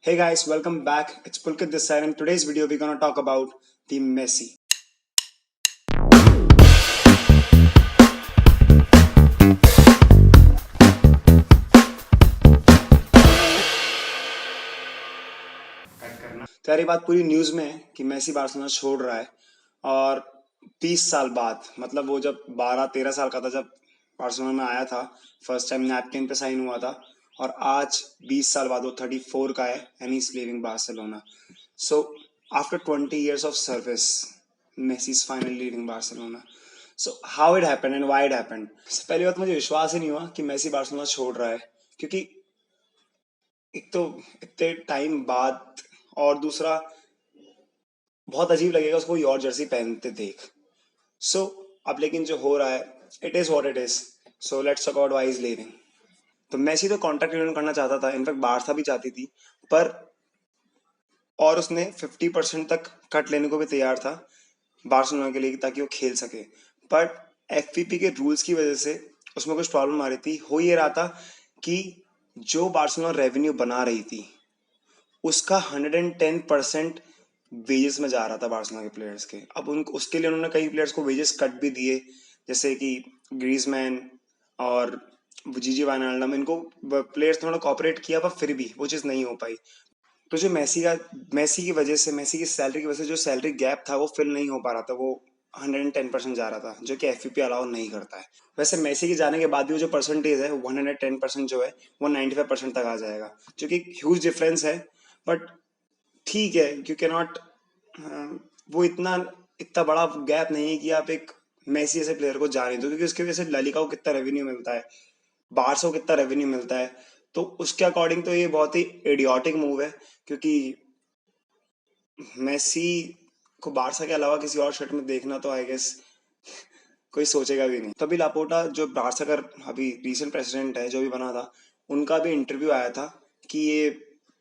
Hey guys, welcome back. It's Pulkit this side. In today's video, we're gonna talk about the Messi. तो यार ये बात पूरी news में है कि मेसी बार्सिलोना छोड़ रहा है और 20 साल बाद, मतलब वो जब 12-13 साल का था जब बार्सिलोना में आया था, फर्स्ट टाइम नैपकिन पे साइन हुआ था, और आज 20 साल बाद वो 34 का है and he is leaving Barcelona. So after 20 years of service, Messi is finally leaving Barcelona. So how it happened and why it happened? पहली बात, मुझे विश्वास ही नहीं हुआ कि मेसी बार्सिलोना छोड़ रहा है, क्योंकि एक तो इतने टाइम बाद, और दूसरा बहुत अजीब लगेगा उसको कोई और जर्सी पहनते देख. सो अब लेकिन जो हो रहा है, it is what it is. So let's talk about why is leaving. तो मेसी तो कॉन्ट्रैक्ट रिन्यू करना चाहता था, इनफैक्ट बारसा भी चाहती थी, पर और उसने 50% तक कट लेने को भी तैयार था बार्सिलोना के लिए ताकि वो खेल सके. बट एफपीपी के रूल्स की वजह से उसमें कुछ प्रॉब्लम आ रही थी. हो ये रहा था कि जो बार्सिलोना रेवेन्यू बना रही थी उसका 110% वेजेस में जा रहा था बार्सिलोना के प्लेयर्स के. अब उन उसके लिए उन्होंने कई प्लेयर्स को वेजेस कट भी दिए, जैसे कि ग्रीजमैन और जीजी वाइनाल्डम. इनको प्लेयर्स थोड़ा कॉपरेट किया, पर फिर भी वो चीज़ नहीं हो पाई. तो जो मेसी की वजह से, मेसी की सैलरी की वजह से जो सैलरी गैप था वो फिल नहीं हो पा रहा था. वो 110% जा रहा था, जो कि एफ अलाउ नहीं करता है. वैसे मेसी के जाने के बाद भी वो जो परसेंटेज है 110% जो है वो 95% तक आ जाएगा, जो कि ह्यूज डिफरेंस है. बट ठीक है, यू कैन नॉट, वो इतना इतना बड़ा गैप नहीं है कि आप एक मेसी ऐसे प्लेयर को जाने दो, क्योंकि उसकी वजह से लालिगा को कितना रेवेन्यू मिलता है, बारसा को कितना रेवेन्यू मिलता है. तो उसके अकॉर्डिंग तो ये बहुत ही इडियोटिक मूव है, क्योंकि मेसी को बारसा के अलावा किसी और शर्ट में देखना तो आई गेस कोई सोचेगा भी नहीं. तो अभी लापोर्टा जो बारसा का अभी रीसेंट प्रेसिडेंट है, जो भी बना था, उनका भी इंटरव्यू आया था कि ये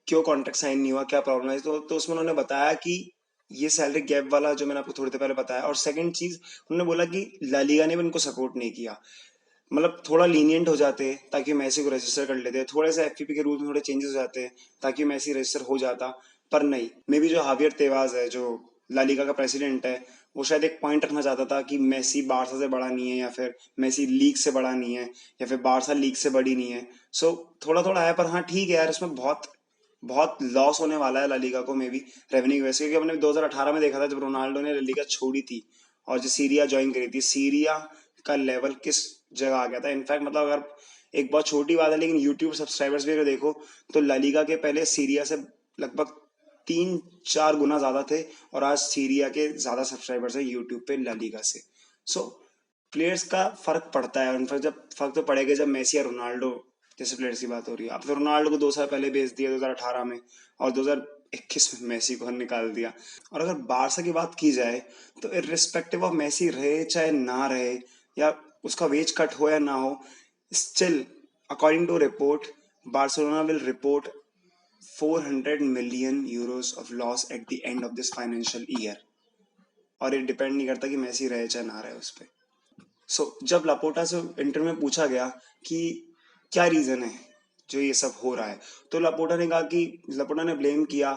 क्यों कॉन्ट्रैक्ट साइन नहीं हुआ, क्या प्रॉब्लम है. तो उसमें उन्होंने बताया कि ये सैलरी गैप वाला जो मैंने आपको थोड़ी देर पहले बताया, और सेकंड चीज उन्होंने बोला कि ला लीगा ने भी उनको सपोर्ट नहीं किया. मतलब थोड़ा लीनियंट हो जाते ताकि मैसी को रजिस्टर कर लेते, थोड़े से एफपीपी के रूल में थोड़े चेंजेस हो जाते ताकि मैसी रजिस्टर हो जाता. पर नहीं, मे बी जो हावियर तेवाज है, जो ला लीगा का प्रेसिडेंट है, वो शायद एक पॉइंट रखना चाहता था कि मेसी बारसा से बड़ा नहीं है, या फिर मेसी लीग से बड़ा नहीं है, या फिर बारसा लीग से बड़ी नहीं है. सो थोड़ा थोड़ा है, पर हाँ ठीक है यार, इसमें बहुत बहुत लॉस होने वाला है ला लीगा को, मे बी रेवेन्यू की वजह से. क्योंकि हमने 2018 में देखा था जब रोनाल्डो ने ला लीगा छोड़ी थी और जो सीरिया ज्वाइन करी थी, सीरिया का लेवल किस जगह आ गया था. इनफैक्ट मतलब अगर एक बहुत छोटी बात है, लेकिन यूट्यूब सब्सक्राइबर्स भी अगर देखो तो ला लीगा के पहले सीरिया से लगभग 3-4 गुना ज्यादा थे, और आज सीरिया के ज्यादा सब्सक्राइबर्स है यूट्यूब पे ला लीगा से. सो प्लेयर्स का फर्क पड़ता है, और इनफैक्ट जब फर्क तो पड़ेगा जब मेसी या रोनाल्डो जैसे प्लेयर्स की बात हो रही है. अब तो रोनाल्डो को 2 साल पहले भेज दिया 2018 में, और 2021 में मेसी को निकाल दिया. और अगर बारसा की बात की जाए तो इररिस्पेक्टिव ऑफ मेसी रहे चाहे ना रहे, या उसका वेज कट हो या ना हो, still according to report Barcelona will report 400 million euros of loss at the end of this financial year. और ये डिपेंड नहीं करता कि मेसी रहे चाहे ना रहे उस पर. जब लापोर्टा से इंटरव्यू में पूछा गया कि क्या रीजन है जो ये सब हो रहा है, तो लापोर्टा ने ब्लेम किया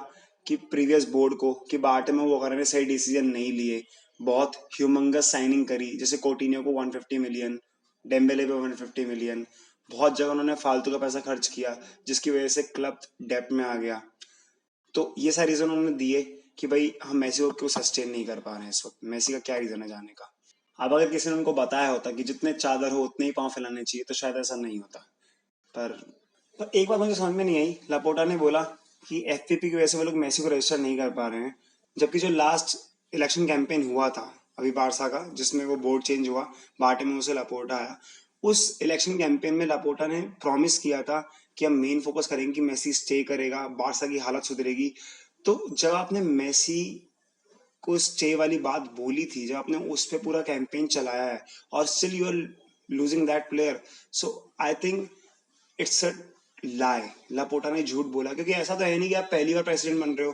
कि प्रीवियस बोर्ड को, कि बार्टोमेउ वो वगैरह ने सही डिसीजन नहीं लिए, बहुत ह्यूमंगस साइनिंग करी, जैसे कोटिन्हो को 150 मिलियन, डेम्बेले पे 150 मिलियन, बहुत जगह उन्होंने फालतू का पैसा खर्च किया, जिसकी वजह से क्लब डेप में आ गया. तो ये सारे रीजन उन्होंने दिए कि भाई हम मेसी को क्यों सस्टेन नहीं कर पा रहे हैं इस वक्त, मेसी का क्या रीजन है जाने का. अब अगर किसी ने उनको बताया होता कि जितने चादर हो उतने ही पांव फैलाने चाहिए, तो शायद ऐसा नहीं होता. पर पर एक बात मुझे समझ में नहीं आई, लापोर्टा ने बोला कि एफपीपी की वजह से वो लोग मेसी को रजिस्टर नहीं कर पा रहे हैं, जबकि जो लास्ट इलेक्शन कैंपेन हुआ था अभी बारसा का, जिसमें वो बोर्ड चेंज हुआ, बार्टोमेउ से लापोर्टा आया, उस इलेक्शन कैंपेन में लापोर्टा ने प्रॉमिस किया था कि हम मेन फोकस करेंगे कि मेसी स्टे करेगा, बारसा की हालत सुधरेगी. तो जब आपने मेसी को स्टे वाली बात बोली थी, जब आपने उस पर पूरा कैंपेन चलाया है, और still you are losing that player, so I think it's a lie. Laporta ने झूठ बोला, क्योंकि ऐसा तो है नहीं कि आप पहली बार प्रेसिडेंट बन रहे हो.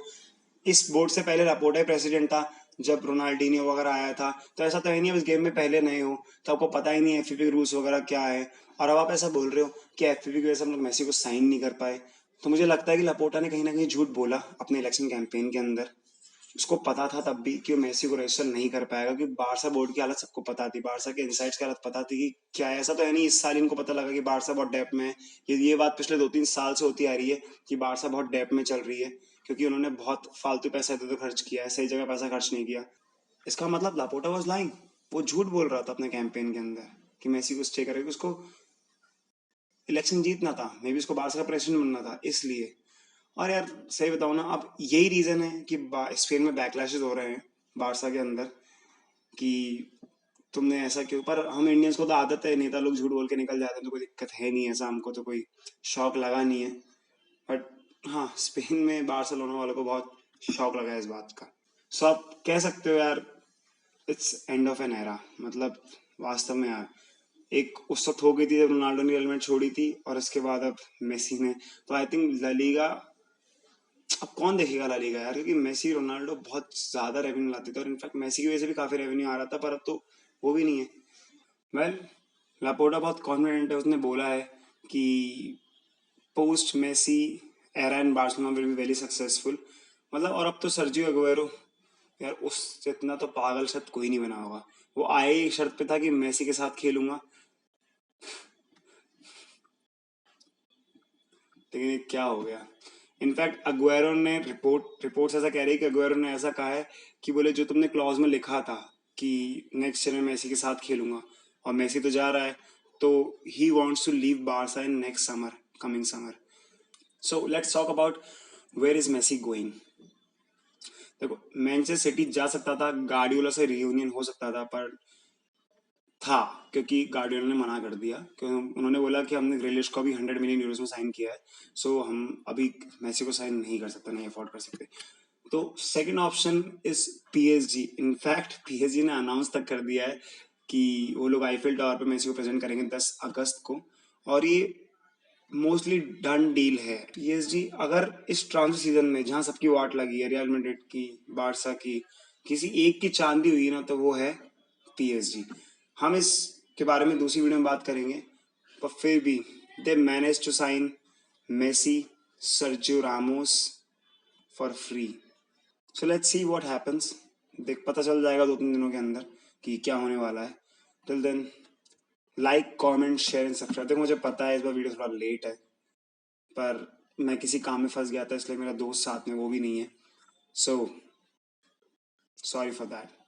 इस बोर्ड से पहले लापोर्टा ही प्रेसिडेंट था जब रोनाल्डिनियो वगैरह आया था. तो ऐसा तो है नहीं आप इस गेम में पहले नए हो तो आपको पता ही नहीं है एफपीपी रूल्स वगैरह क्या है, और अब आप ऐसा बोल रहे हो कि एफपीपी की वजह से हम लोग मेसी को साइन नहीं कर पाए. तो मुझे लगता है कि लापोर्टा ने कहीं ना कहीं झूठ बोला अपने इलेक्शन कैंपेन के अंदर। उसको पता था तब भी कि वो मेसी को रजिस्टर नहीं कर पाएगा, क्योंकि बारसा बोर्ड की हालत सबको पता थी, बारसा के इनसाइड्स की हालत पता थी कि क्या है। ऐसा तो है नहीं इस साल इनको पता लगा कि बारसा बहुत डेप में है। ये बात पिछले 2-3 साल से होती आ रही है कि बारसा बहुत डेप में चल रही है, क्योंकि उन्होंने बहुत फालतू पैसा इधर उधर खर्च किया है, सही जगह पैसा खर्च नहीं किया। इसका मतलब लापोर्टा वॉज लाइंग। वो झूठ बोल रहा था अपने कैंपेन के अंदर कि मेसी को स्टे करेगा, उसको इलेक्शन जीतना था, मे बी उसको बारसा का प्रेसिडेंट बनना था इसलिए। और यार सही बताओ ना, अब यही रीजन है कि स्पेन में बैकलैशेस हो रहे हैं बारसा के अंदर कि तुमने ऐसा क्यों। पर हम इंडियंस को तो आदत है, नेता लोग झूठ बोल के निकल जाते हैं, तो कोई दिक्कत है नहीं, ऐसा हमको तो कोई शौक लगा नहीं है। बट हाँ, स्पेन में बार्सिलोना वालों को बहुत शौक लगा है इस बात का। सो आप कह सकते हो यार, it's end of an era. मतलब वास्तव में यार, एक उस वक्त हो गई थी जब रोनाल्डो ने रियल मैड्रिड छोड़ी थी, और उसके बाद अब मेसी ने। तो आई थिंक ला लीगा, अब कौन देखेगा ला लीगा यार, क्योंकि मेसी रोनाल्डो बहुत ज्यादा रेवेन्यू लाते थे, और इनफैक्ट मेसी की वजह से भी काफी रेवेन्यू आ रहा था, पर अब तो वो भी नहीं है। वेल, लापोर्टा बहुत कॉन्फिडेंट है, उसने बोला है कि post Messi era in Barcelona will be very successful. मतलब और अब तो सर्जियो अगुएरो, यार उस इतना तो पागल शायद कोई नहीं बना होगा। वो आए ही शर्त पे था कि मेसी के साथ खेलूंगा, लेकिन ये क्या हो गया। इनफैक्ट अगुएरो ने रिपोर्ट्स ऐसा कह रही है कि अगुएरो ने ऐसा कहा है कि बोले जो तुमने क्लॉज में लिखा था कि नेक्स्ट ईयर में मेसी के साथ खेलूंगा, और मेसी तो जा रहा है, तो he wants to leave Barca in next summer, coming summer. So let's talk about where is Messi going. देखो, मैनचेस्टर सिटी जा सकता था, गार्डियोला से रियूनियन हो सकता था, पर था, क्योंकि गार्डियोला ने मना कर दिया, क्योंकि उन्होंने बोला कि हमने ग्रिलिश को भी 100 मिलियन यूरोज में साइन किया है, सो हम अभी मेसी को साइन नहीं कर सकते, नहीं अफोर्ड कर सकते। तो second option is PSG. In fact PSG ने अनाउंस तक कर दिया है कि वो लोग आईफिल टावर पे मेसी को प्रेजेंट करेंगे 10 अगस्त को, और ये मोस्टली डन डील है। पीएसजी अगर इस ट्रांजिट सीजन में, जहां सबकी वाट लगी है, रियल मैड्रिड की, बारसा की, किसी एक की चांदी हुई ना, तो वो है पीएसजी। हम इस के बारे में दूसरी वीडियो में बात करेंगे, पर फिर भी they manage to sign Messi, Sergio Ramos for free. So let's see what happens. देख पता चल जाएगा 2-3 दिनों के अंदर कि क्या होने वाला है। Till then, like comment share and subscribe. देखो मुझे पता है इस बार वीडियो थोड़ा लेट है, पर मैं किसी काम में फंस गया था, इसलिए मेरा दोस्त साथ में वो भी नहीं है, सो सॉरी फॉर दैट।